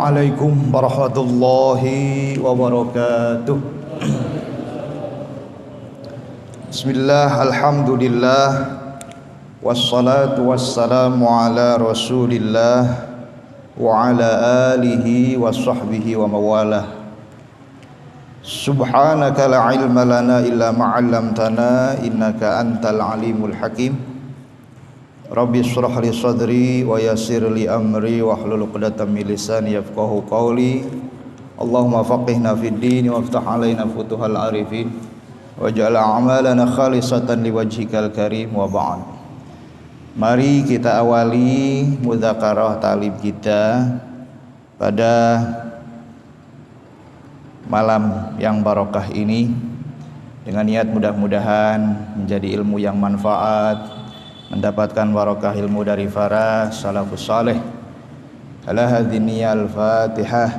Assalamualaikum warahmatullahi wabarakatuh. Bismillah, alhamdulillah, wassalatu wassalamu ala rasulillah wa ala alihi wa sahbihi wa mawalah. Subhanaka la ilma lana illa ma'allamtana innaka antal alimul hakim. Rabbi shrah li sadri wa yassir li amri wahlul 'uqdatam min lisani yafqahu qawli. Allahumma faqihna fid din waftah 'alaina futuhal arifin waj'al a'malana khalisatan liwajhikal karim wa ba'd. Mari kita awali mudzakarah ta'lim kita pada malam yang barokah ini dengan niat mudah-mudahan menjadi ilmu yang manfaat, mendapatkan barokah ilmu dari para salafus saleh. Ala hadhihi al-Fatihah.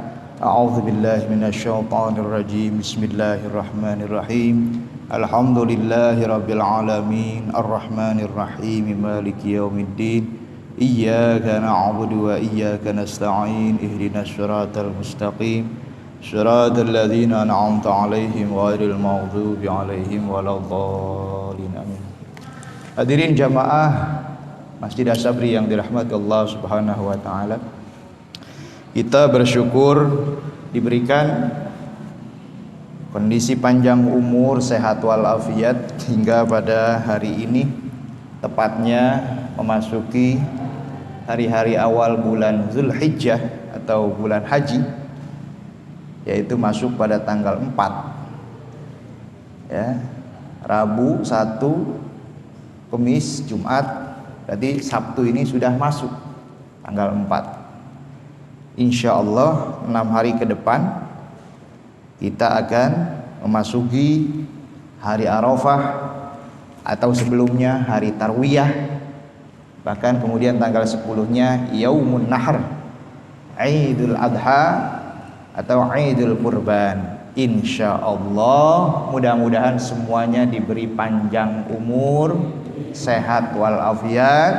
A'udzu billahi minasyaitonir rajim. Bismillahirrahmanirrahim. Alhamdulillahi rabbil alamin, arrahmanir rahim, maliki yaumiddin. Iyyaka na'budu wa iyyaka nasta'in. Ihdinas siratal mustaqim. Shiratal ladzina an'amta 'alaihim ghairil maghdubi 'alaihim waladdallin. Amin. Hadirin jamaah Masjid As-Sabri yang dirahmati Allah Subhanahu wa taala. Kita bersyukur diberikan kondisi panjang umur, sehat walafiat hingga pada hari ini, tepatnya memasuki hari-hari awal bulan Zulhijjah atau bulan haji, yaitu masuk pada tanggal 4 ya, Rabu 1, Kamis, Jumat, berarti Sabtu ini sudah masuk tanggal 4. Insya Allah 6 hari ke depan kita akan memasuki hari Arafah atau sebelumnya hari Tarwiyah, bahkan kemudian tanggal 10-nya Yaumun Nahr, Idul Adha atau Idul Kurban. Insya Allah mudah-mudahan semuanya diberi panjang umur, sehat walafiat,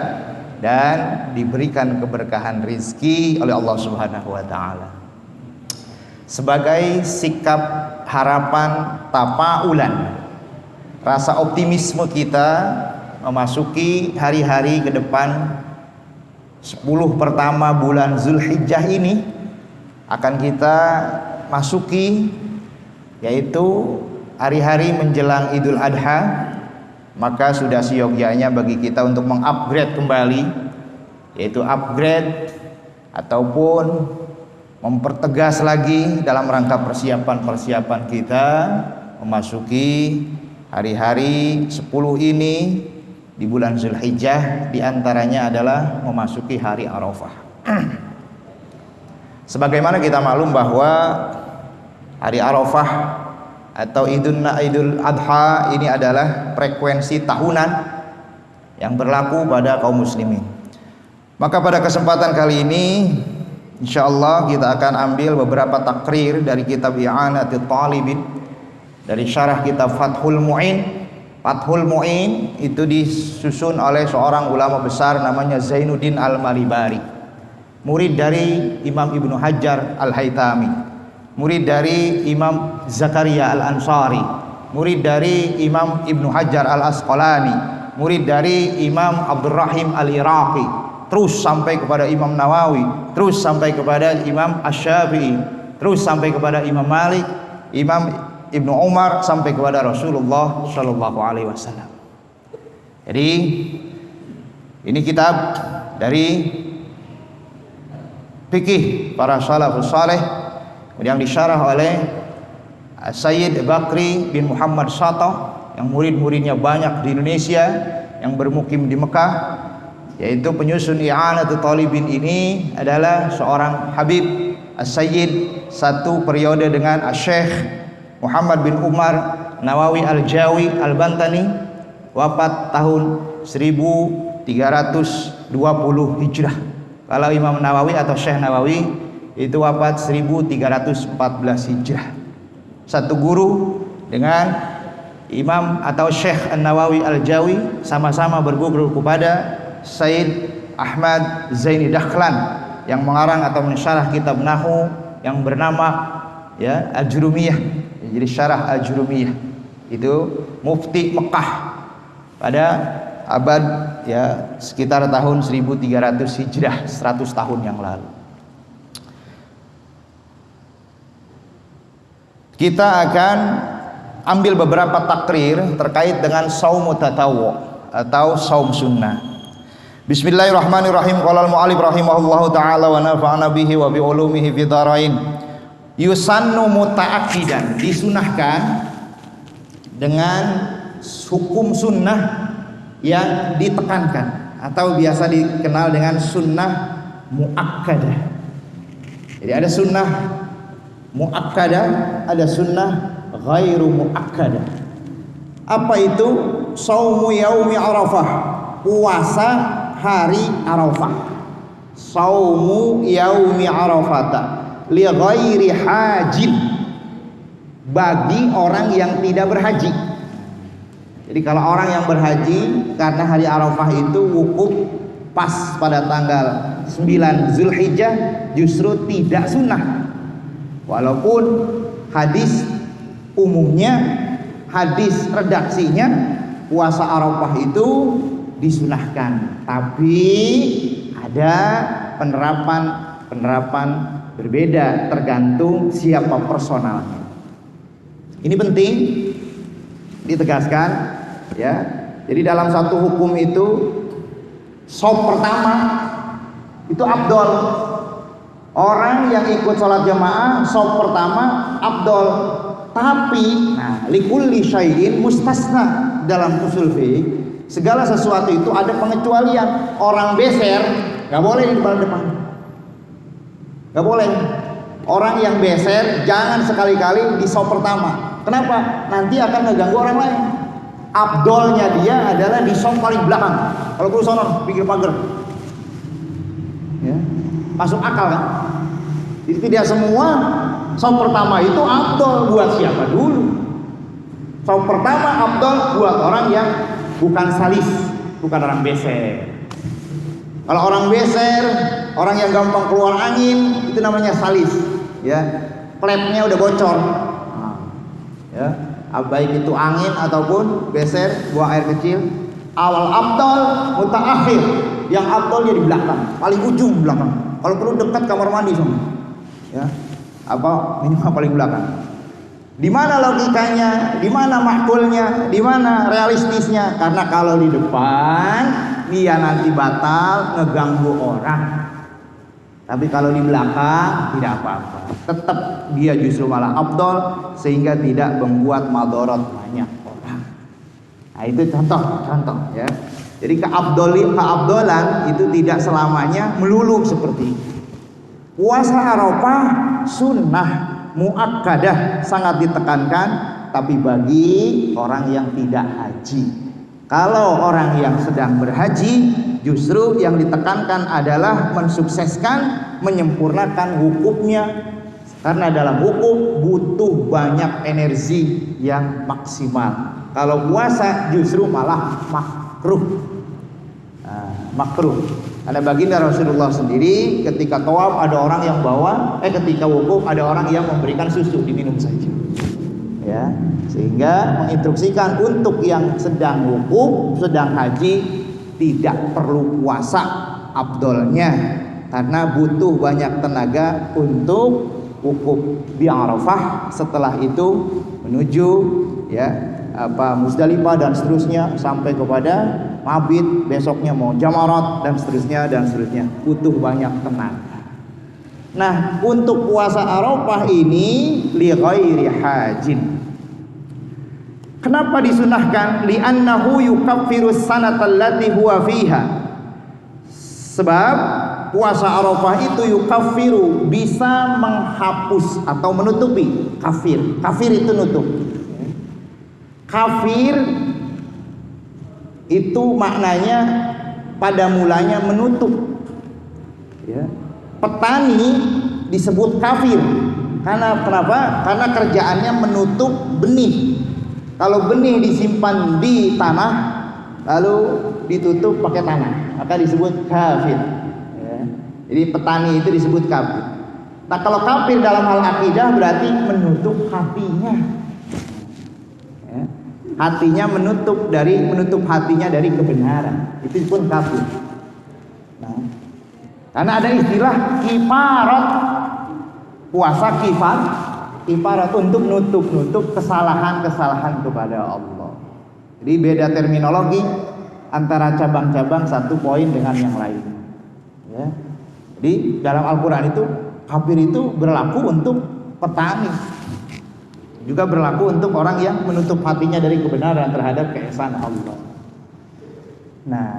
dan diberikan keberkahan rizki oleh Allah Subhanahu wa taala. Sebagai sikap harapan tafaulan, rasa optimisme kita memasuki hari-hari ke depan 10 pertama bulan Zulhijjah ini akan kita masuki, yaitu hari-hari menjelang Idul Adha. Maka sudah seyogyanya bagi kita untuk mengupgrade kembali, yaitu upgrade ataupun mempertegas lagi dalam rangka persiapan kita memasuki hari-hari 10 ini di bulan Zulhijjah. Di antaranya adalah memasuki hari Arafah. Sebagaimana kita maklum bahwa hari Arafah atau Idul Adha ini adalah frekuensi tahunan yang berlaku pada kaum muslimin. Maka pada kesempatan kali ini insyaallah kita akan ambil beberapa takrir dari kitab I'anatul Talibin, dari syarah kitab Fathul Mu'in. Fathul Mu'in itu disusun oleh seorang ulama besar namanya Zainuddin Al-Malibari, murid dari Imam Ibnu Hajar Al-Haytami, murid dari Imam Zakaria Al-Ansari, murid dari Imam Ibnu Hajar Al-Asqalani, murid dari Imam Abdurrahim Al-Iraqi, terus sampai kepada Imam Nawawi, terus sampai kepada Imam Asy-Syafi'i, terus sampai kepada Imam Malik, Imam Ibnu Umar, sampai kepada Rasulullah Shallallahu Alaihi Wasallam. Jadi ini kitab dari fikih para salafus saleh yang disyarah oleh Sayyid Bakri bin Muhammad Shattah, yang murid-muridnya banyak di Indonesia, yang bermukim di Mekah. Yaitu penyusun I'anatul Talibin ini adalah seorang Habib As-Sayyid, satu periode dengan Syekh Muhammad bin Umar Nawawi Al-Jawi Al-Bantani, wafat tahun 1320 Hijrah. Kalau Imam Nawawi atau Syekh Nawawi itu wafat 1314 Hijrah. Satu guru dengan Imam atau Syekh An-Nawawi Al-Jawi, sama-sama berguru kepada Sayyid Ahmad Zaini Dakhlan yang mengarang atau mensyarah kitab Nahwu yang bernama ya Al-Jurumiyah. Jadi syarah Al-Jurumiyah itu mufti Mekah pada abad ya sekitar tahun 1300 Hijrah, 100 tahun yang lalu. Kita akan ambil beberapa takrir terkait dengan saum tatawwu atau saum sunnah. Bismillahirrahmanirrahim. Qala al-mu'allif rahimahullahu taala wa nafa'ana bihi wa bi ulumihi fid dharain. Yusannu muta'akkidan, disunahkan dengan hukum sunnah yang ditekankan atau biasa dikenal dengan sunnah muakkadah. Jadi ada sunnah muakkadah, ada sunnah ghairu muakkadah. Apa itu? Saumu yaumi Arafah, puasa hari Arafah. Saumu yaumi Arafata li ghairi hajin, bagi orang yang tidak berhaji. Jadi kalau orang yang berhaji karena hari Arafah itu wukuf pas pada tanggal 9 Zulhijjah, justru tidak sunnah. Walaupun hadis umumnya, hadis redaksinya puasa Arafah itu disunahkan, tapi ada penerapan berbeda tergantung siapa personalnya. Ini penting ditegaskan ya. Jadi dalam satu hukum itu shaum pertama itu afdol. Orang yang ikut sholat jamaah shaum pertama afdol. Tapi likulli syai'in mustasna, dalam usul fiqh segala sesuatu itu ada pengecualian. Orang beser nggak boleh di depan, nggak boleh. Orang yang beser jangan sekali-kali di shaum pertama. Kenapa? Nanti akan mengganggu orang lain. Afdolnya dia adalah di shaum paling belakang. Kalau perlu sono pinggir pagar, ya, masuk akal kan? Jadi tidak semua shaum pertama itu afdol buat siapa dulu. Shaum pertama afdol buat orang yang bukan salis, bukan orang beser. Kalau orang beser, orang yang gampang keluar angin, itu namanya salis, ya. Klepnya udah bocor. Ya, baik itu angin ataupun beser, buang air kecil. Awal afdal, mutaakhir. Yang afdalnya di belakang, paling ujung belakang. Kalau perlu dekat kamar mandi sama. Ya. Apa minimal paling belakang. Di mana logikanya? Di mana makulnya? Di mana realistisnya? Karena kalau di depan dia nanti batal ngeganggu orang. Tapi kalau di belakang tidak apa-apa. Tetap dia justru malah afdal sehingga tidak membuat madorot banyak orang. Nah, itu contoh ya. Jadi keafdolan itu tidak selamanya melulu seperti itu. Puasa Arafah sunnah muakkadah, sangat ditekankan, tapi bagi orang yang tidak haji. Kalau orang yang sedang berhaji, justru yang ditekankan adalah mensukseskan, menyempurnakan wukufnya. Karena dalam wukuf butuh banyak energi yang maksimal. Kalau puasa justru malah makruh. Makruh. Ada baginda Rasulullah sendiri ketika tawaf ada orang yang bawa, ketika wukuf ada orang yang memberikan susu, diminum saja. Ya, sehingga menginstruksikan untuk yang sedang wukuf, sedang haji tidak perlu puasa afdolnya, karena butuh banyak tenaga untuk wukuf di Arafah. Setelah itu menuju ya Muzdalifah dan seterusnya sampai kepada mabit, besoknya mau jamarat dan seterusnya, butuh banyak tenaga. Nah, untuk puasa Arafah ini li ghairi hajin. Kenapa disunahkan? Li'annahu yukaffiru sanatal lati huwa fiha. Sebab puasa Arafah itu yukaffiru, bisa menghapus atau menutupi. Kafir itu nutup. Kafir itu maknanya pada mulanya menutup. Ya. Petani disebut kafir. Karena kenapa? Karena kerjaannya menutup benih. Kalau benih disimpan di tanah, lalu ditutup pakai tanah, maka disebut kafir. Ya. Jadi petani itu disebut kafir. Nah, kalau kafir dalam hal akidah berarti menutup hatinya. Ya. Hatinya menutup hatinya dari kebenaran. Itu pun kafir. Nah, karena ada istilah kifarat. Puasa kifarat untuk nutup kesalahan-kesalahan kepada Allah. Jadi beda terminologi antara cabang-cabang satu poin dengan yang lain. Ya. Jadi dalam Al-Quran itu kafir itu berlaku untuk petani, juga berlaku untuk orang yang menutup hatinya dari kebenaran terhadap keesaan Allah. Nah,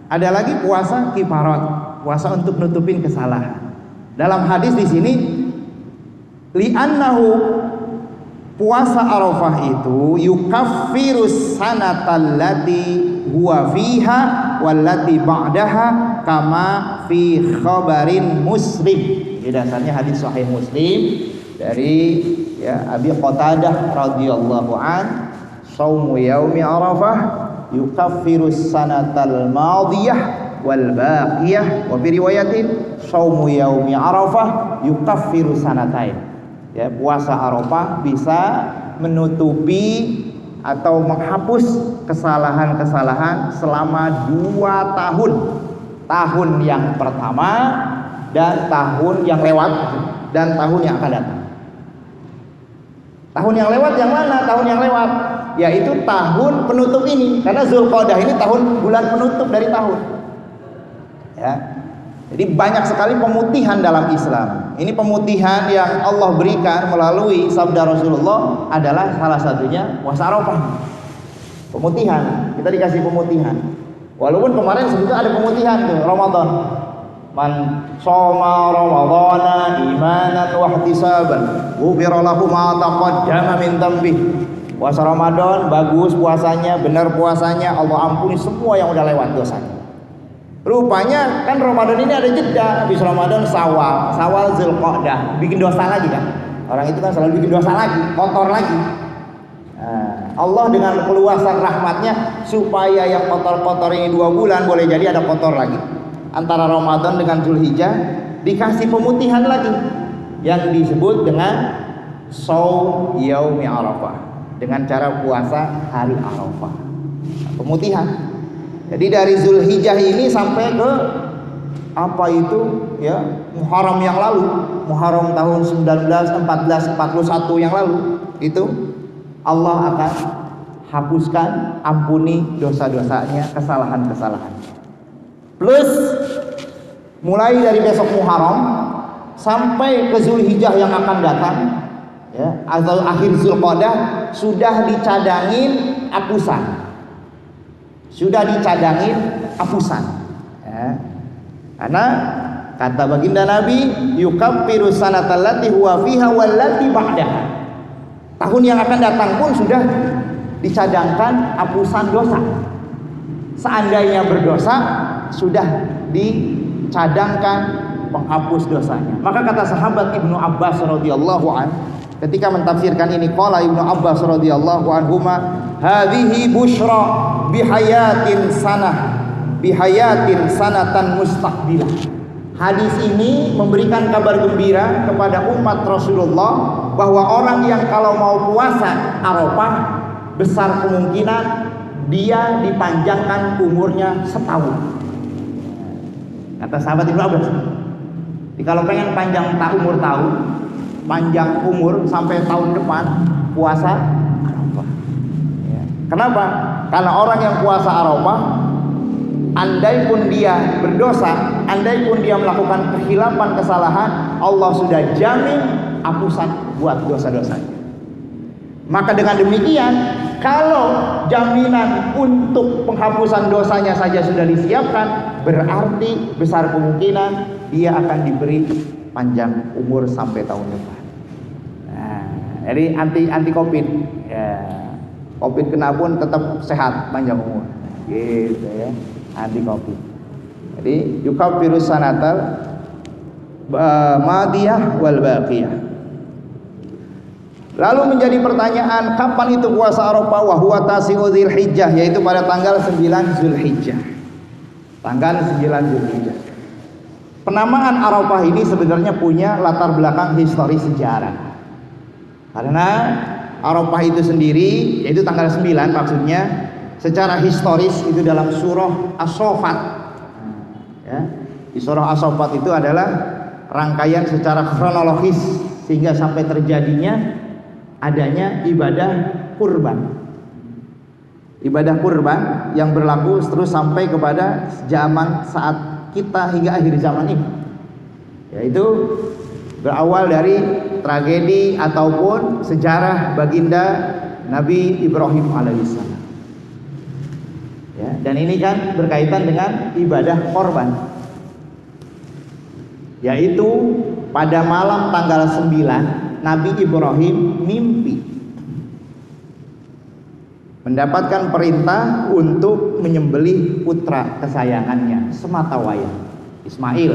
ada lagi puasa kifarat, puasa untuk nutupin kesalahan. Dalam hadis di sini, li'annahu puasa Arafah itu yukaffirus sanatallati huwa fiha wallati ba'daha kama fi khabarin Muslim. Ini dasarnya hadis sahih Muslim dari Abi Qatadah radhiyallahu an, shaumu yaumi Arafah yukaffirus sanatal madiyah wal baqiyah, wa fi riwayatin shaumu yaumi Arafah yukaffiru sanatain. Ya, puasa Arafah bisa menutupi atau menghapus kesalahan-kesalahan selama 2 tahun. Tahun yang pertama dan tahun yang lewat dan tahun yang akan datang. Tahun yang lewat yang mana? Tahun yang lewat yaitu tahun penutup ini, karena Zulqa'dah ini bulan penutup dari tahun. Ya. Jadi banyak sekali pemutihan dalam Islam. Ini pemutihan yang Allah berikan melalui sabda Rasulullah adalah salah satunya puasa Arafah. Pemutihan, kita dikasih pemutihan. Walaupun kemarin sebetulnya ada pemutihan tuh, Ramadan. Man shoma ramadhana imanan wa ihtisaban ghufira lahu ma taqaddama min dhanbi. Puasa Ramadan bagus puasanya, benar puasanya, Allah ampuni semua yang udah lewat dosanya. Rupanya kan Ramadan ini ada jeda, habis Ramadan Syawal Zulqa'dah, bikin dosa lagi kan. Orang itu kan selalu bikin dosa lagi, kotor lagi. Nah, Allah dengan keluasan rahmatnya supaya yang kotor-kotor ini 2 bulan boleh jadi ada kotor lagi. Antara Ramadan dengan Zulhijjah dikasih pemutihan lagi yang disebut dengan shaum yaumi Arafah, dengan cara puasa hari Arafah. Pemutihan. Jadi dari Zulhijjah ini sampai ke Muharram yang lalu, Muharram tahun 1441 yang lalu, itu Allah akan hapuskan, ampuni dosa-dosanya, kesalahan-kesalahan. Plus mulai dari besok Muharram sampai ke Zulhijjah yang akan datang, atau akhir Zulqa'dah sudah dicadangin hapusan. Sudah dicadangin hapusan. Karena kata baginda Nabi, yukaffiru sanatallati huwa fiha wallati ba'daha. Tahun yang akan datang pun sudah dicadangkan hapusan dosa. Seandainya berdosa, sudah dicadangkan penghapus dosanya. Maka kata sahabat Ibnu Abbas radhiyallahu an, ketika mentafsirkan ini, qala Ibnu Abbas radhiyallahu anhuma, hadhihi busyra bihayatin sanatan mustaqbilah. Hadis ini memberikan kabar gembira kepada umat Rasulullah bahwa orang yang kalau mau puasa Arafah besar kemungkinan dia dipanjangkan umurnya setahun. Kata sahabat Ibnu Abbas, kalau pengen panjang panjang umur sampai tahun depan puasa Arafah. Kenapa? Karena orang yang puasa Arafah, andai pun dia berdosa, andai pun dia melakukan kehilapan, kesalahan, Allah sudah jamin hapusan buat dosa-dosanya. Maka dengan demikian, kalau jaminan untuk penghapusan dosanya saja sudah disiapkan, berarti besar kemungkinan dia akan diberi panjang umur sampai tahun depan. Nah, jadi anti COVID. Ya. COVID kena pun tetap sehat, panjang umur. Gitu ya. Anti COVID. Jadi yukaffiru sanatal madiyah wal baqiyah. Lalu menjadi pertanyaan, kapan itu puasa Arafah? Wa huwa tasi'u Dzulhijjah, yaitu pada tanggal 9 Zulhijjah. Tanggal 9 Zulhijjah. Penamaan Arafah ini sebenarnya punya latar belakang historis sejarah. Karena Arafah itu sendiri, yaitu tanggal 9 maksudnya, secara historis itu dalam surah As-Saffat. Ya, di surah As-Saffat itu adalah rangkaian secara kronologis sehingga sampai terjadinya adanya ibadah kurban. Ibadah kurban yang berlaku terus sampai kepada zaman saat kita hingga akhir zaman ini, yaitu berawal dari tragedi ataupun sejarah baginda Nabi Ibrahim alaihissalam. Ya, dan ini kan berkaitan dengan ibadah korban, yaitu pada malam tanggal 9 Nabi Ibrahim mimpi mendapatkan perintah untuk menyembelih putra kesayangannya sematawayang, Ismail,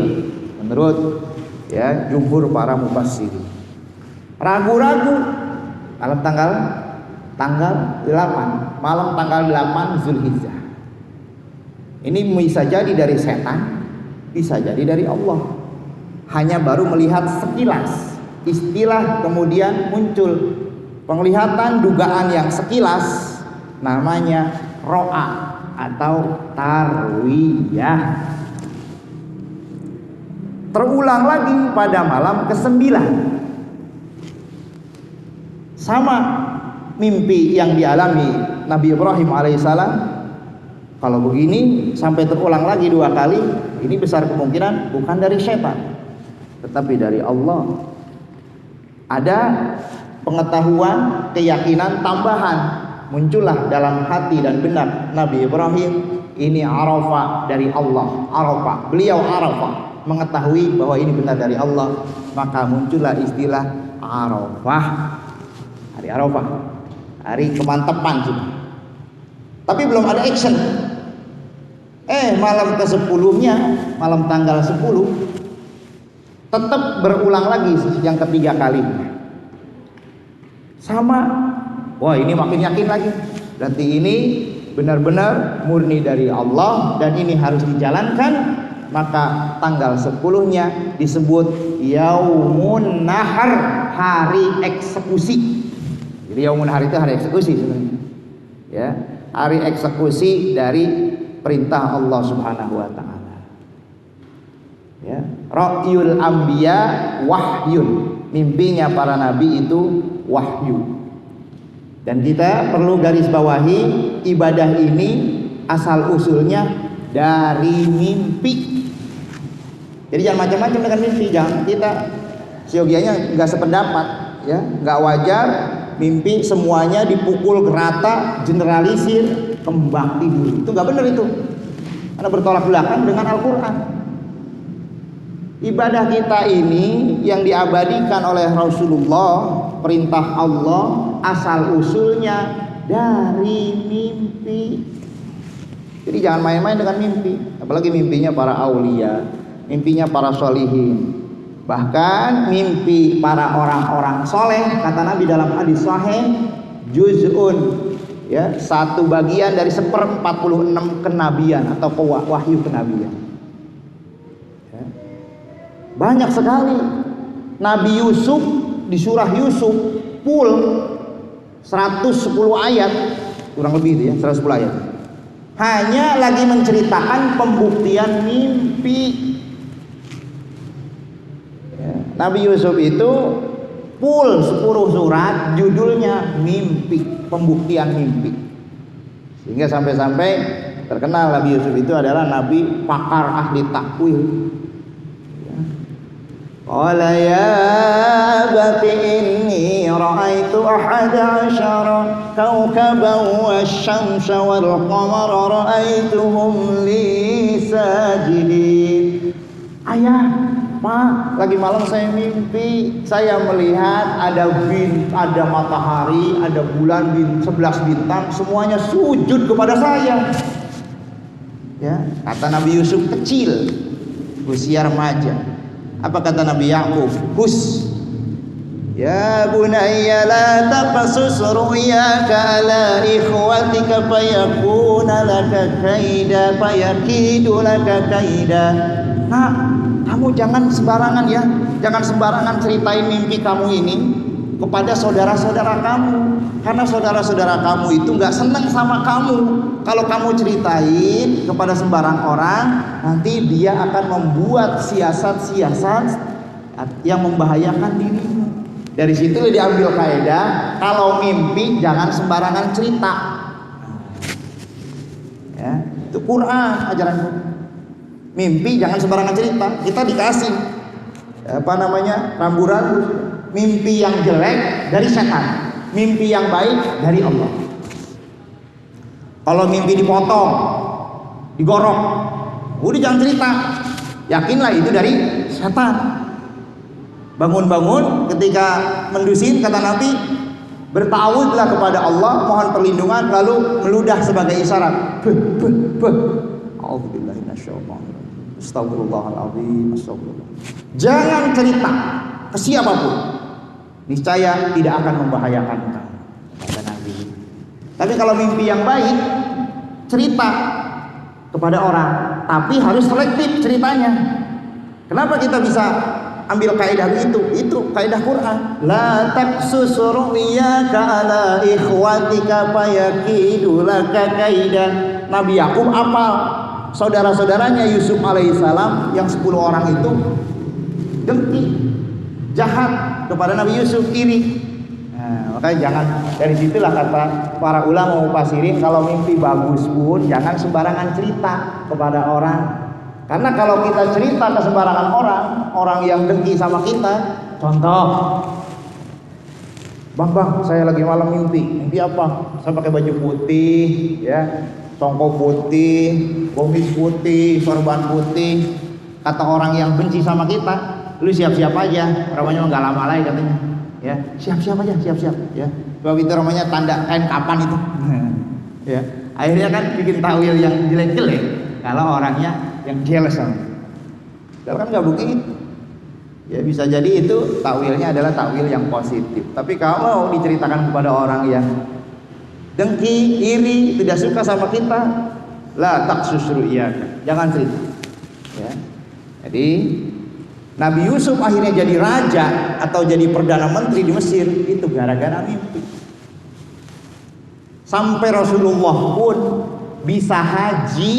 menurut ya jumhur para mufassirin. Ragu-ragu malam tanggal 8, malam tanggal 8 Zulhijjah. Ini bisa jadi dari setan, bisa jadi dari Allah. Hanya baru melihat sekilas, istilah kemudian muncul penglihatan dugaan yang sekilas, namanya ro'a atau tarwiyah. Terulang lagi pada malam ke-9, sama mimpi yang dialami Nabi Ibrahim alaihissalam. Kalau begini sampai terulang lagi 2 kali, ini besar kemungkinan bukan dari setan, tetapi dari Allah. Ada pengetahuan, keyakinan tambahan muncullah dalam hati dan benak Nabi Ibrahim, ini Arafah dari Allah. Arafah, beliau Arafah, mengetahui bahwa ini benar dari Allah, maka muncullah istilah Arafah, hari Arafah, hari kemantapan juga. Tapi belum ada action. Malam ke-10-nya, malam tanggal 10, tetap berulang lagi yang ketiga kalinya. Sama. Wah, ini makin yakin lagi. Berarti ini benar-benar murni dari Allah dan ini harus dijalankan. Maka tanggal 10-nya disebut Yaumun Nahar, hari eksekusi. Jadi Yaumun Nahar itu hari eksekusi sebenarnya. Ya, hari eksekusi dari perintah Allah Subhanahu wa taala. Ya, Ra'yul Anbiya wahyun. Mimpinya para nabi itu wahyu. Dan kita perlu garis bawahi, ibadah ini asal usulnya dari mimpi. Jadi jangan macam-macam dengan mimpi, jangan kita siogianya nggak sependapat, ya, nggak wajar mimpi semuanya dipukul rata, generalisir, kembang tidur. Itu nggak benar itu, karena bertolak belakang dengan Al-Quran. Ibadah kita ini yang diabadikan oleh Rasulullah, perintah Allah, asal usulnya dari mimpi. Jadi jangan main-main dengan mimpi, apalagi mimpinya para aulia, mimpinya para sholihin. Bahkan mimpi para orang-orang soleh, kata Nabi dalam hadis sahih, juz'un, ya, 1 bagian dari 1/46 kenabian atau wahyu kenabian. Banyak sekali. Nabi Yusuf di surah Yusuf full 110 ayat, kurang lebih itu ya, 110 ayat. Hanya lagi menceritakan pembuktian mimpi. Ya, Nabi Yusuf itu full 10 surat, judulnya mimpi, pembuktian mimpi. Sehingga sampai-sampai terkenal Nabi Yusuf itu adalah nabi pakar ahli takwil. Qala ya abati inni ra'aitu 11 kawkaban wasyamsa wal qamara ra'aituhum li sajidin. Ayah, Pak, lagi malam saya mimpi, saya melihat ada matahari, ada bulan, 11 bintang, semuanya sujud kepada saya. Ya, kata Nabi Yusuf kecil, usia remaja. Apa kata Nabi Yakub? Hus. Ya bunayya la taqasus ru'yaka ala ikhwatika fayakuna laka kaida fayakidu laka kaida. Nak, kamu jangan sembarangan ya, jangan sembarangan ceritain mimpi kamu ini kepada saudara-saudara kamu, karena saudara-saudara kamu itu nggak seneng sama kamu. Kalau kamu ceritain kepada sembarang orang, nanti dia akan membuat siasat-siasat yang membahayakan dirimu. Dari situ diambil kaidah, kalau mimpi jangan sembarangan cerita. Ya, itu Quran, ajaran Quran. Mimpi jangan sembarangan cerita. Kita dikasih rambu-rambu. Mimpi yang jelek dari setan, mimpi yang baik dari Allah. Kalau mimpi dipotong, digorok, udah jangan cerita, yakinlah itu dari setan. Bangun-bangun ketika mendusin, kata Nabi, bertawudlah kepada Allah, mohon perlindungan, lalu meludah sebagai isyarat. Astagfirullahaladzim, astagfirullah. Jangan cerita ke siapapun, niscaya tidak akan membahayakan kamu, kata Nabi. Tapi kalau mimpi yang baik, cerita kepada orang, tapi harus selektif ceritanya. Kenapa kita bisa ambil kaidah itu? Itu kaidah Quran. La taqsus ru'yaka ala ikhwatika fayakidu laka kaidan. Nabi Yakub apal saudara-saudaranya Yusuf alaihissalam yang 10 orang itu dengki, jahat kepada Nabi Yusuf, iri. Nah, makanya jangan, dari situlah kata para ulama mufassirin, kalau mimpi bagus pun jangan sembarangan cerita kepada orang. Karena kalau kita cerita ke sembarangan orang yang dengki sama kita, contoh, bang, saya lagi malam mimpi apa? Saya pakai baju putih, ya, songkok putih, komis putih, sorban putih. Kata orang yang benci sama kita, lu siap-siap aja, ramanya nggak lama lagi katanya, ya, siap-siap aja, siap-siap, ya. Sebab itu ramanya tanda kain kapan itu, ya. Akhirnya kan bikin takwil yang jelek-jelek kalau orangnya yang jealous sama. Kalau kan nggak begitu, ya bisa jadi itu takwilnya adalah takwil yang positif. Tapi kalau diceritakan kepada orang yang dengki, iri, tidak suka sama kita, la taqsus ru'yaka, jangan cerita, ya. Jadi Nabi Yusuf akhirnya jadi raja atau jadi perdana menteri di Mesir itu gara-gara mimpi. Sampai Rasulullah pun bisa haji,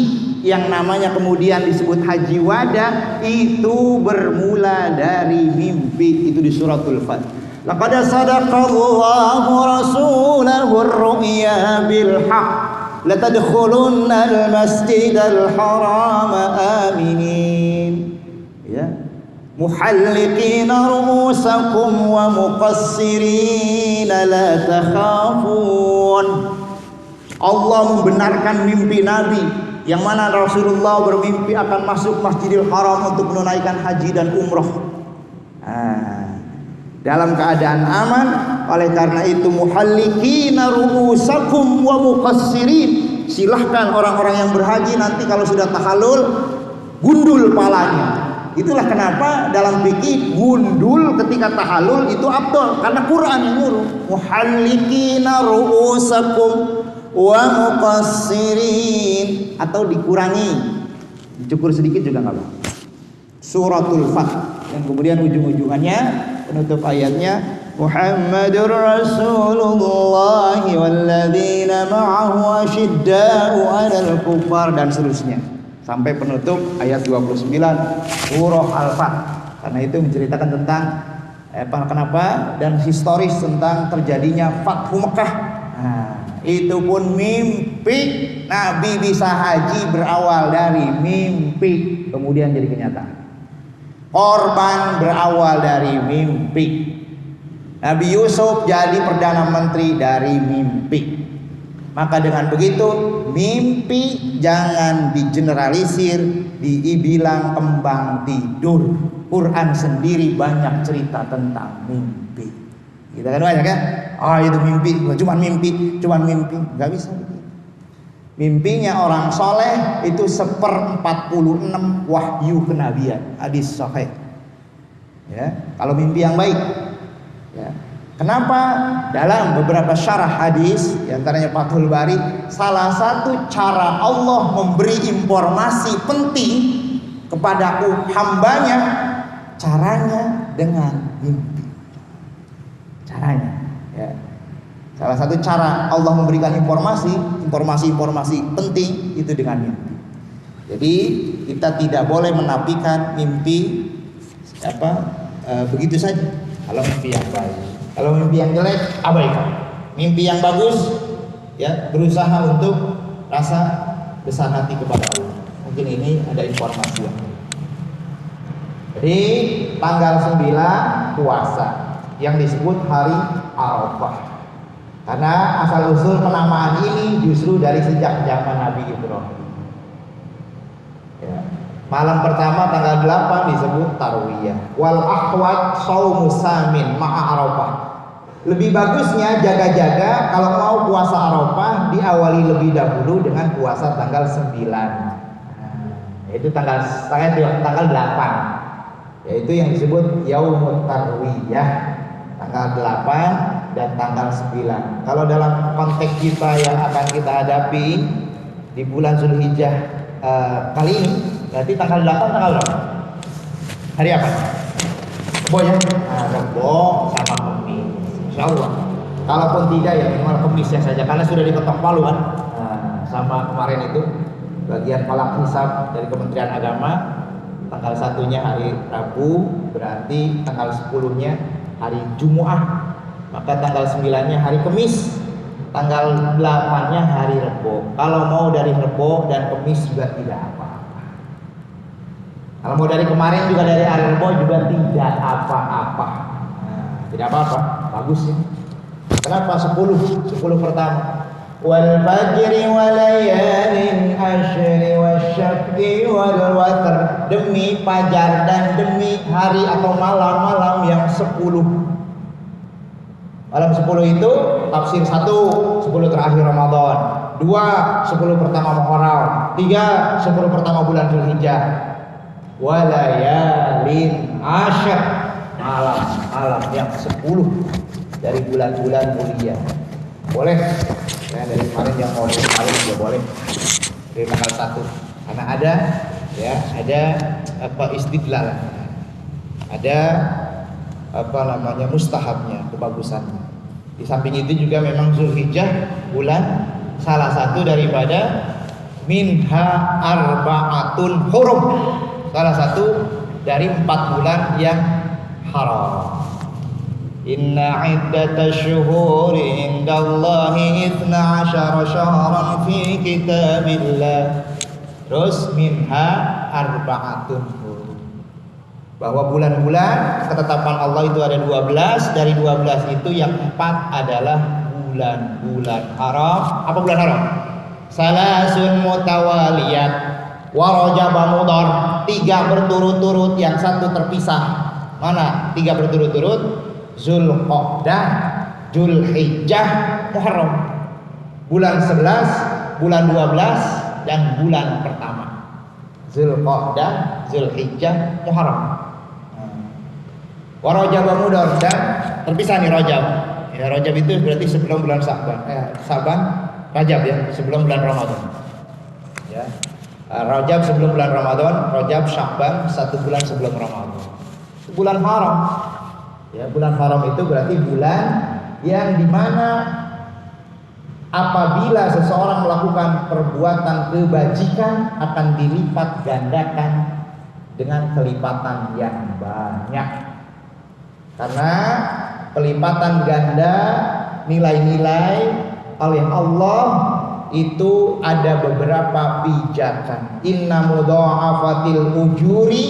yang namanya kemudian disebut haji wada, itu bermula dari mimpi. Itu di suratul Fath. Laqad sadaqallahu rasulahu ar-ru'ya bil haqq latadkhulunna al-masjidal haram aminin, ya, muhalliqina ru'usakum wa muqassirina la takhafun. Allah membenarkan mimpi Nabi, yang mana Rasulullah bermimpi akan masuk Masjidil Haram untuk menunaikan haji dan umroh, dalam keadaan aman. Oleh karena itu, muhalliqina ru'usakum wa muqassirin, silahkan orang-orang yang berhaji nanti kalau sudah tahallul gundul palanya. Itulah kenapa dalam fikih gundul ketika tahallul itu afdal, karena Quran yang nyuruh. Muhalliqina ru'usakum wa muqassirin, atau dikurangi, dicukur sedikit juga nggak apa. Suratul Fath, yang kemudian ujung-ujungannya penutup ayatnya Muhammadur Rasulullah walladzina ma'ahu asyidda'u 'alal kuffar, dan seterusnya sampai penutup ayat 29 surah Al-Fath. Karena itu menceritakan tentang kenapa dan historis tentang terjadinya Fathu Mekah. Itu pun mimpi. Nabi bisa haji berawal dari mimpi, kemudian jadi kenyataan. Korban berawal dari mimpi. Nabi Yusuf jadi perdana menteri dari mimpi. Maka dengan begitu, mimpi jangan digeneralisir, dibilang kembang tidur. Quran sendiri banyak cerita tentang mimpi. Kita kan banyak ya, itu mimpi, cuman mimpi, nggak bisa. Mimpinya orang soleh itu 1/46 wahyu kenabian, hadis sahih. Ya, kalau mimpi yang baik. Ya. Kenapa? Dalam beberapa syarah hadis, diantaranya Fathul Bari, salah satu cara Allah memberi informasi penting kepadaku hambanya, caranya dengan mimpi. Caranya, ya. Salah satu cara Allah memberikan informasi penting itu dengan mimpi. Jadi kita tidak boleh menafikan mimpi begitu saja. Kalau mimpi yang baik, kalau mimpi yang jelek abaikan. Mimpi yang bagus, ya berusaha untuk rasa besar hati kepada Allah. Mungkin ini ada informasi yang. Jadi tanggal 9 puasa yang disebut hari Arafah. Karena asal usul penamaan ini justru dari sejak zaman Nabi Ibrahim. Ya. Malam pertama tanggal 8 disebut tarwiyah. Wal akhwat shaumu samin ma'a Arafah. Lebih bagusnya jaga-jaga kalau mau puasa Arafah diawali lebih dahulu dengan puasa tanggal 9. Yaitu tanggal 8. Yaitu yang disebut yaumut tarwiyah. Tanggal 8 dan tanggal 9. Kalau dalam konteks kita yang akan kita hadapi di bulan Zulhijjah kali ini, berarti tanggal 8 tanggal berapa? Hari apa? Rebo ya? Rebo sama Kamis. Insyaallah. Kalaupun tidak ya minimal Kamisnya saja karena sudah diketok palu kan. Sama kemarin itu bagian falak hisab dari Kementerian Agama, tanggal 1-nya hari Rabu, berarti tanggal 10-nya hari Jumu'ah. Maka tanggal 9-nya hari Kamis, tanggal 8-nya hari Rebo. Kalau mau dari Rebo dan Kamis juga tidak apa-apa. Kalau mau dari kemarin juga dari hari Rebo juga tidak apa-apa. Tidak apa-apa, bagus ya. Kenapa 10 pertama? Wal fajri wa layalin asyri wasyaf'i wal watr. Demi fajar dan demi hari atau malam-malam yang 10. Malam 10 itu tafsir 1, 10 terakhir Ramadan, 2, 10 pertama Muharram, 3, 10 pertama bulan Zulhijjah. Walayalin asyr, malam yang 10 dari bulan-bulan mulia. Boleh ya, dari kemarin yang mau dari kemarin juga boleh dari tanggal 1 karena ada istidlal, ada mustahabnya, kebagusannya. Di samping itu juga memang Zulhijjah bulan salah satu daripada minha arba'atun hurum, salah satu dari 4 bulan yang haram. Inna iddatash syuhuri indallahi 12 syahran fi kitabillah. Terus minha arba'atun hurum, bahwa bulan-bulan ketetapan Allah itu ada 12. Dari 12 itu yang 4 adalah bulan-bulan haram. Apa bulan haram? Salasun mutawaliyat wa Rajab Mudhar, 3 berturut-turut, yang 1 terpisah. Mana 3 berturut-turut? Zulqa'dah, Zulhijjah, Muharram. Bulan 11, bulan 12 dan bulan pertama. Zulqa'dah, Zulhijjah, Muharram. Wa Rajab Mudhar, dan terpisah nih Rajab. Ya, Rajab itu berarti sebelum bulan Sa'ban, Rajab ya, sebelum bulan Ramadan. Ya. Rajab sebelum bulan Ramadan, Rajab Sya'ban 1 bulan sebelum Ramadan. Bulan haram. Ya, bulan haram itu berarti bulan yang dimana apabila seseorang melakukan perbuatan kebajikan akan dilipat gandakan dengan kelipatan yang banyak. Karena pelipatan ganda nilai-nilai oleh Allah itu ada beberapa pijakan. Inna mudha'afatil ujuri,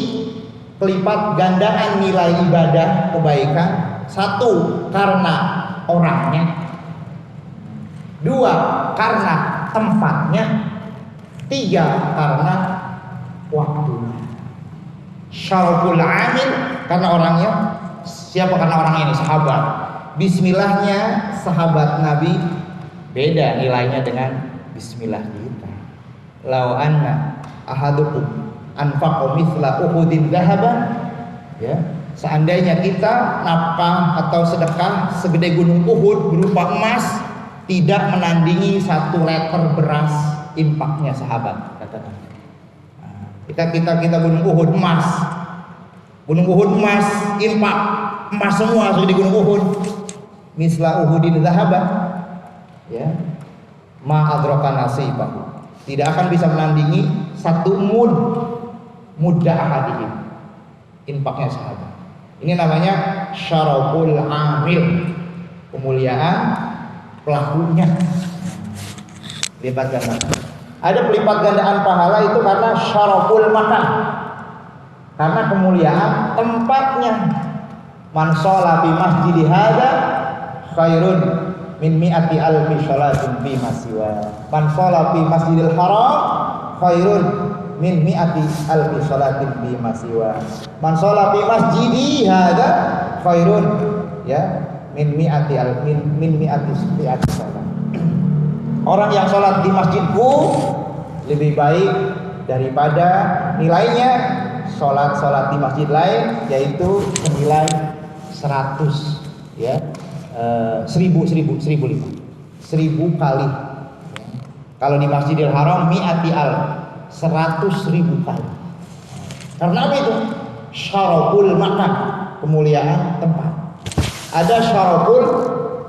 pelipat gandaan nilai ibadah kebaikan. 1 karena orangnya, 2 karena tempatnya, 3 karena waktunya. Syaraful amil karena orangnya. Siapa karena orangnya ini? Sahabat. Bismillahnya sahabat Nabi beda nilainya dengan bismillah kita. Lau anna ahadukum anfaqa mithla uhudin dhahaban, ya, seandainya kita nafkah atau sedekah segede gunung Uhud berupa emas tidak menandingi 1 liter beras infaknya sahabat, katakan. Kita Gunung Uhud emas. Gunung Uhud emas, infak emas semua sudah di Gunung Uhud. Misla Uhudin zahaban. Ya. Ma adraka nasibahu. Tidak akan bisa menandingi satu mudda ahadihim. Infaknya sahabat. Ini namanya syaraful amil. Kemuliaan pelakunya. Lipat ganda. Ada pelipat gandaan pahala itu karena syaraful makan. Karena kemuliaan tempatnya. Man sholla fi masjidi hadza khairun min mi'ati alfi sholatin fi masiwa. Man sholla fi masjidil haram khairun min mi'ati alfi sholatin fi masiwa. Man sholla fi masjidi hadza khairun ya min mi'ati sholat. Orang yang sholat di masjidku lebih baik daripada nilainya sholat di masjid lain, yaitu senilai 100 ya 1000 kali. Kalau di Masjidil Haram mi'ati al 100.000 kali. Karena apa itu? Syaraful makan, kemuliaan tempat. Ada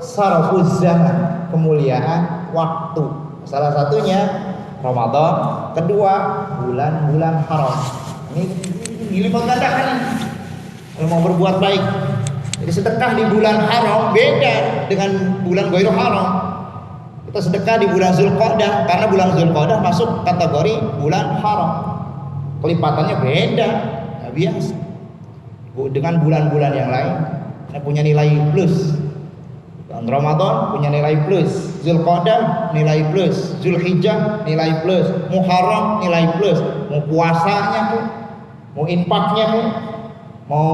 syaraful zaman, kemuliaan waktu. Salah satunya Ramadan, kedua bulan-bulan haram. Ini dilipat gandakan ini. Kalau mau berbuat baik. Jadi sedekah di bulan haram beda dengan bulan ghairul haram. Kita sedekah di bulan Zulqa'dah karena bulan Zulqa'dah masuk kategori bulan haram. Kelipatannya beda, nggak biasa. Dengan bulan-bulan yang lain, yang punya nilai plus. Ramadan punya nilai plus, Zulqa'dah nilai plus, Zulhijjah nilai plus, Muharram nilai plus. Mau puasanya tuh, mau infaknya tuh, mau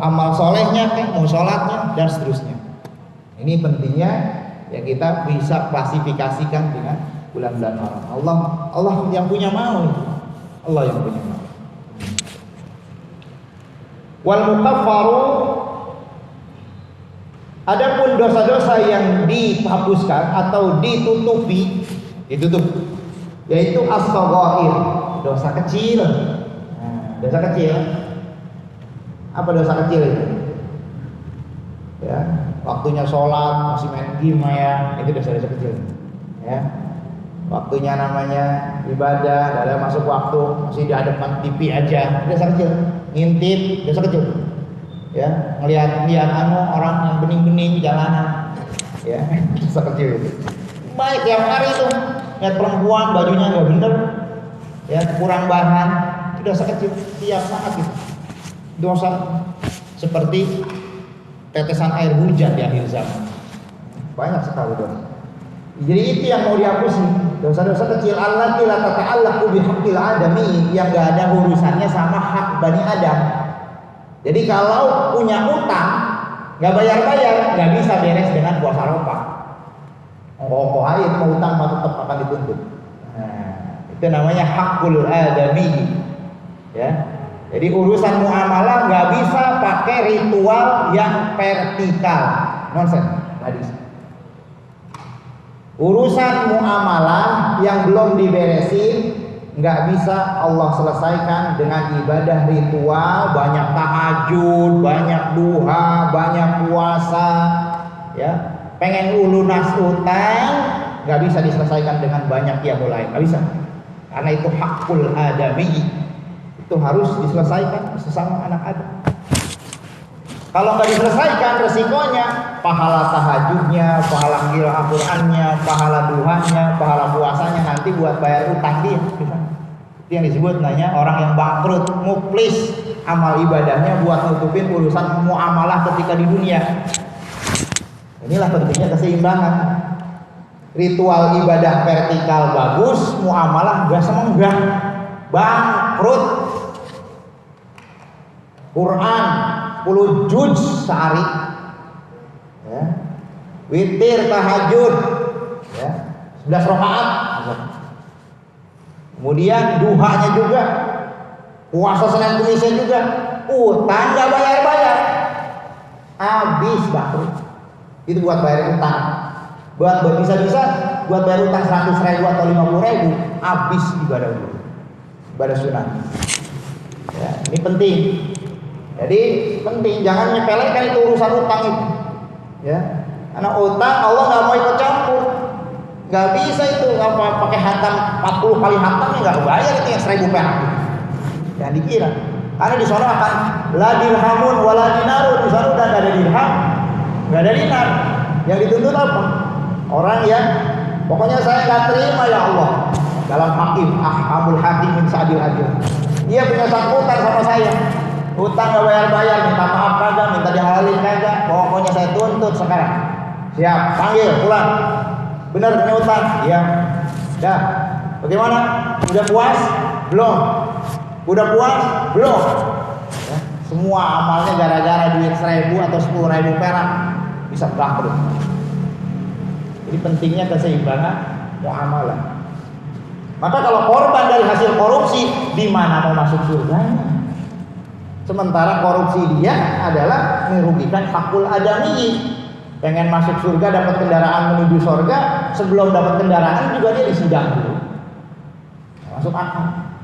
amal solehnya tuh, mau sholatnya dan seterusnya. Ini pentingnya ya kita bisa klasifikasikan dengan bulan-bulan haram. Allah yang punya mau, Allah yang punya mau. Wal mukaffaru, adapun dosa-dosa yang dihapuskan atau ditutupi, yaitu as-saghair, dosa kecil. Nah, dosa kecil. Apa dosa kecil itu? Ya, waktunya sholat masih main game ya, itu dosa-dosa kecil. Ya, waktunya namanya ibadah, ada masuk waktu masih di hadapan TV aja, dosa kecil. Ngintip, dosa kecil. Ya, ngelihat orang yang bening-bening di jalanan, ya dosa kecil itu. Baik tiap hari itu lihat perempuan bajunya nggak bener, ya kurang bahan, itu dosa kecil tiap saat itu. Dosa seperti tetesan air hujan di akhir zaman, banyak sekali dosa. Jadi itu yang mau dihapusin, dosa-dosa kecil. Allati la tata'allaqu bihaqqil adami, yang nggak ada urusannya sama hak Bani Adam. Jadi kalau punya utang nggak bayar-bayar, nggak bisa beres dengan puasa Arafah. Ongkos air mau utang mah tetap akan dituntut. Nah, itu namanya hakul adami. Ya, jadi urusan muamalah nggak bisa pakai ritual yang vertikal, nonsen, nggak bisa. Urusan muamalah yang belum diberesin nggak bisa Allah selesaikan dengan ibadah ritual, banyak tahajud, banyak duha, banyak puasa, ya. Pengen lunas utang nggak bisa diselesaikan dengan banyak qiyamul lail, nggak bisa, karena itu hakul adami, itu harus diselesaikan sesama anak Adam. Kalau nggak diselesaikan, resikonya pahala tahajudnya, pahala qiraat Qur'annya, pahala duhanya, pahala puasanya nanti buat bayar utang dia. Itu yang disebut nanya orang yang bangkrut, muflis, amal ibadahnya buat nutupin urusan muamalah ketika di dunia. Inilah pentingnya keseimbangan. Ritual ibadah vertikal bagus, muamalah enggak semenggah, bangkrut. Quran 10 juz sehari, ya. Witir tahajud, ya, 11 rakaat. Kemudian duhanya juga, puasa Senin Kemisnya juga, utang nggak bayar-bayar, habis bangkrut. Itu buat bayar utang, buat bisa-bisa buat bayar utang 100.000 atau 50.000, habis ibadah sunat. Ini penting. Jadi penting, jangan nyepelekan itu urusan utang itu. Ya, karena utang Allah nggak mau ikut campur. Nggak bisa itu apa pakai hatam 40 kali hatamnya nggak bayar itu yang 1.000 perak. Jangan dikira. Karena di sana akan la dirhamun wala dinarun, di sana udah nggak ada dirham, nggak ada dinar. Yang dituntut apa? Orang yang pokoknya saya nggak terima ya Allah. Dalam hakim ahkamul hakim min sa'dil ajr. Dia punya hutang sama saya. Hutang nggak bayar-bayar, minta maaf kagak, minta dihalalin kagak. Pokoknya saya tuntut sekarang. Siap, panggil pulang. Benar punya hutang? Iya. Dah. Bagaimana? Udah puas? Belum. Udah puas? Belum. Ya, semua amalnya gara-gara duit 1.000 atau 10.000 perak bisa bangkrut. Jadi pentingnya keseimbangan muamalah. Maka kalau korban dari hasil korupsi, di mana mau masuk surganya? Sementara korupsi dia adalah merugikan hakul adami. Pengen masuk surga, dapat kendaraan menuju surga, sebelum dapat kendaraan juga dia disidang dulu. Masuk akal.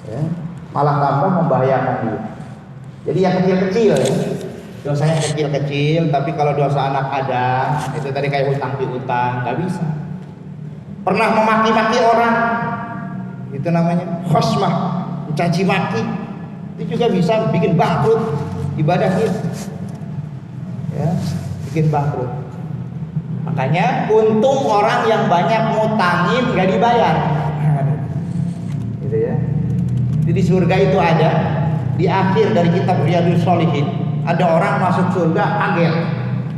Ya. Malah tambah membahayakan dia. Jadi yang kecil-kecil ya. Dosa yang kecil-kecil, tapi kalau dosa anak ada, itu tadi kayak hutang piutang, nggak bisa. Pernah memaki-maki orang, itu namanya khosmah, mencaci maki, itu juga bisa bikin bangkrut ibadah kita. Ya, bikin bangkrut. Makanya untung orang yang banyak ngutangin nggak dibayar. Gitu ya. Jadi di surga itu ada, di akhir dari kitab Riyadhus Shalihin, ada orang masuk surga kaget,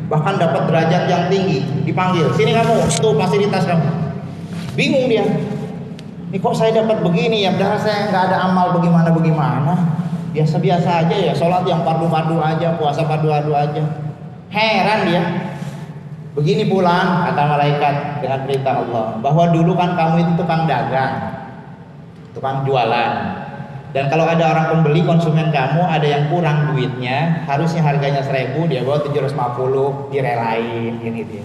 bahkan dapat derajat yang tinggi, dipanggil, sini kamu, tuh fasilitas kamu. Bingung dia, ini kok saya dapat begini ya, padahal saya nggak ada amal bagaimana, biasa-biasa aja ya, sholat yang fardu-fardu aja, puasa fardu-fardu aja. Heran dia. Begini pulang, kata malaikat dengan perintah Allah, bahwa dulu kan kamu itu tukang dagang, tukang jualan. Dan kalau ada orang pembeli konsumen kamu ada yang kurang duitnya, harusnya harganya 1.000, dia bawa 750, direlain gitu.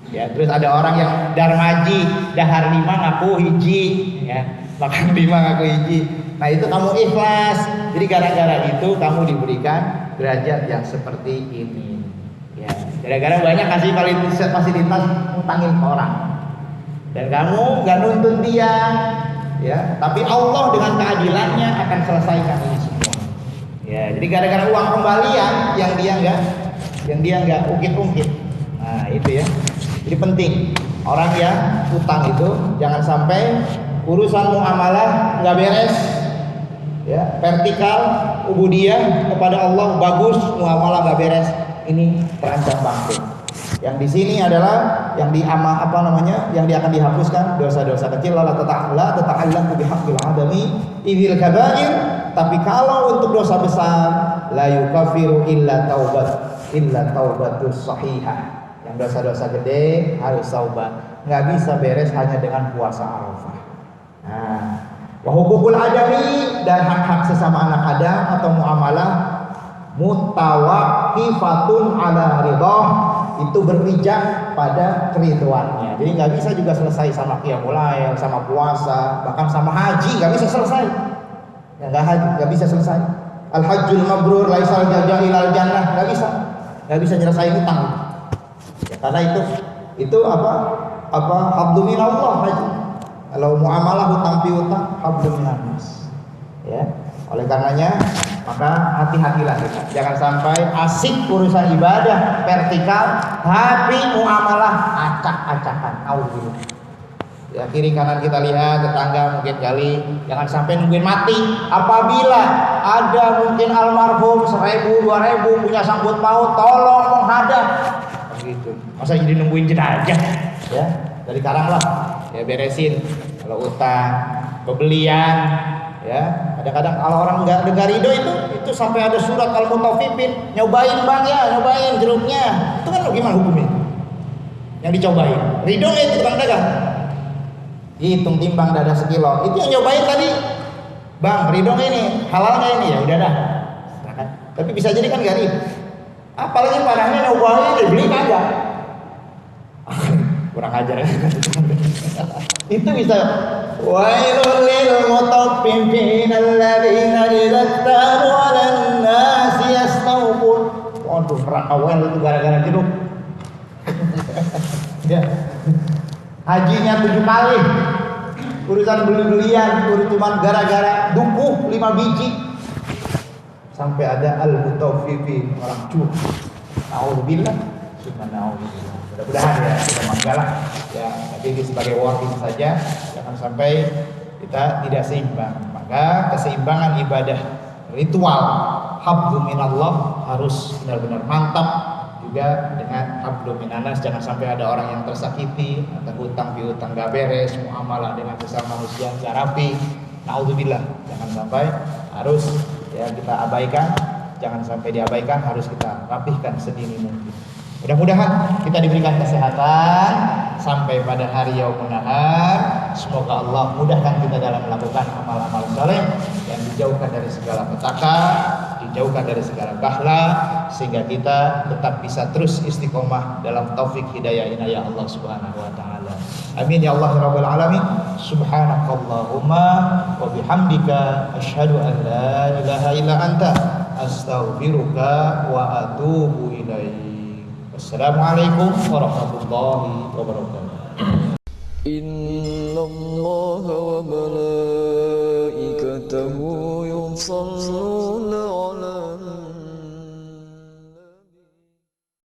Ya, terus ada orang yang darmaji, dahar 5 ngaku hiji, ya, makan 5 ngaku hiji. Nah itu kamu ikhlas. Jadi gara-gara itu kamu diberikan derajat yang seperti ini. Ya, gara-gara banyak kasih fasilitas ngutangin ke orang. Dan kamu nggak nuntut dia. Ya, tapi Allah dengan keadilannya akan selesaikan ini semua. Ya, jadi gara-gara uang kembalian yang dia nggak ungkit-ungkit. Nah, itu ya. Jadi penting orang yang utang itu jangan sampai urusan muamalah nggak beres. Ya, vertikal ubudiyah kepada Allah bagus, muamalah nggak beres, ini terancam bangkrut. Yang di sini adalah yang yang akan dihapuskan dosa-dosa kecil, la tata'allaqu bihaqqil adami idil kabair. Tapi kalau untuk dosa besar, la yukaffiru illa taubatus sahihah. Yang dosa-dosa gede harus taubat. Nggak bisa beres hanya dengan puasa Arafah. Nah, wa huququl adami, dan hak-hak sesama anak Adam atau muamalah mutawaqqifatun ala ridhah, itu berpijak pada keriduannya. Jadi nggak bisa juga selesai sama qiyamul lail, sama puasa, bahkan sama haji nggak bisa selesai. Ya, nggak bisa selesai. Al hajjul mabrur laisal jazaa ilal jannah, nggak bisa nyelesain utang. Ya, karena itu apa hablu minallah haji. Kalau muamalah hutang piutang hablu minannas. Ya, oleh karenanya maka hati-hatilah kita, jangan sampai asik urusan ibadah vertikal, tapi muamalah acak-acakan. Auzubillah. Ya, kiri kanan kita lihat tetangga mungkin kali, jangan sampai nungguin mati. Apabila ada mungkin almarhum 1.000 2.000 punya sangkut paut, tolong menghadap. Begitu. Masa jadi nungguin jenazah? Ya, dari sekarang lah. Ya beresin. Kalau utang, pembelian. Ya, kadang-kadang kalau orang nggak ridho itu sampai ada surat al-mutaffifin, nyobain bang ya, nyobain jeruknya, itu kan gimana hukumnya? Yang dicobain, ridho nggak itu tukang dagang? Hitung timbang dada sekilo, itu yang nyobain tadi, bang ridho nggak ini, halal nggak ini, ya udah dah. Tapi bisa jadi kan nggak ridho. Apalagi parahnya nyobain, beli kagak. Kurang kurang ajar. Itu bisa wailul lil mutaffifin alladzina idza taru 'alan nasi yastawfun. Waduh, awal itu gara-gara jeruk. Ya. Hajinya 7 kali. Urusan beli-belian, cuma gara-gara dukuh 5 biji. Sampai ada al-mutaffifin, orang curang. Nauzubillah, subhanallah. Mudah-mudahan ya kita manggalah ya, tapi ini sebagai warning saja, jangan sampai kita tidak seimbang. Maka keseimbangan ibadah ritual hablu minallah harus benar-benar mantap, juga dengan hablu minanas. Jangan sampai ada orang yang tersakiti atau hutang piutang gak beres, muamalah dengan sesama manusia gak rapi. Naudzubillah, jangan sampai, harus ya kita abaikan, jangan sampai diabaikan, harus kita rapihkan sedini mungkin. Mudah-mudahan kita diberikan kesehatan sampai pada hari yaumul nahar. Semoga Allah mudahkan kita dalam melakukan amal-amal soleh dan dijauhkan dari segala petaka, dijauhkan dari segala bahla, sehingga kita tetap bisa terus istiqomah dalam taufik hidayah inayah Allah Subhanahu wa taala. Amin ya Allah rabbal alamin. Subhanakallahumma wa bihamdika asyhadu an la ilaha illa anta astaghfiruka wa atubu ilaik. Assalamualaikum warahmatullahi wabarakatuh. Innallaha wa malaikatahu yusalluna